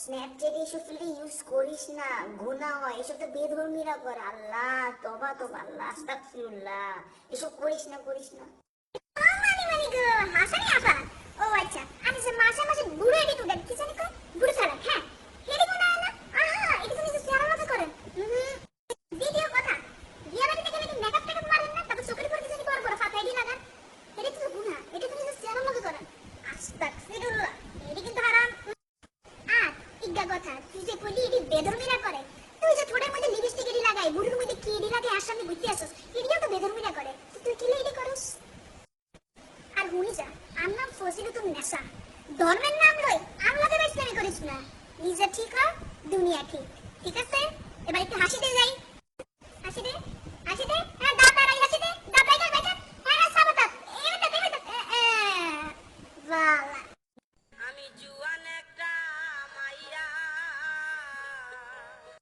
Snapchat এসব filter use করিস না, গুনাহ হয়, এসব তো বেধর্মীরা করে। আল্লাহ তবা তবা, আল্লাহ আস্তাগফিরুল্লাহ, এসব করিস না করিস না। মানি মানি গো হাসানি আপা। ও আচ্ছা, আমি যে মাসে মাসে বুড়ো এডিট উঠেন কি জানি কয় বুড়ো ছাড়া। হ্যাঁ হেডি গুনা না। আহা এটা তো নিজে চেহারা মতো করেন। দ্বিতীয় কথা, বিয়া বাড়িতে গেলে কি মেকআপ টেকআপ মারেন না, তারপর চোখের উপর কিছু বড় বড় ফাতাই দিয়ে লাগান। এটা তো গুনাহ, এটা তো নিজে চেহারা মতো করেন। আস্তাগফিরুল্লাহ, এটা কিন্তু হারাম। আর ইজ্ঞা কথা, তুই যে কইলি এটি বেধর্মীরা করে, তুই যে ঠোঁটের মধ্যে লিপস্টিক এডি লাগাই, বুড়ির মধ্যে কি এডি লাগাই আর সামনে ঘুরতে আসছ, এটিও তো বেধর্মীরা করে। তুই কি এডি করস? আর হুনি যা, আর নাম ফজিলতুন নেসা, ধর্মের নাম লই আমলাতে ইসলামি করিস না। নিজে ঠিক হ, দুনিয়া ঠিক। ঠিক আছে, এবার একটু হাসি দে যাই। হাসি দে, হাসি দে।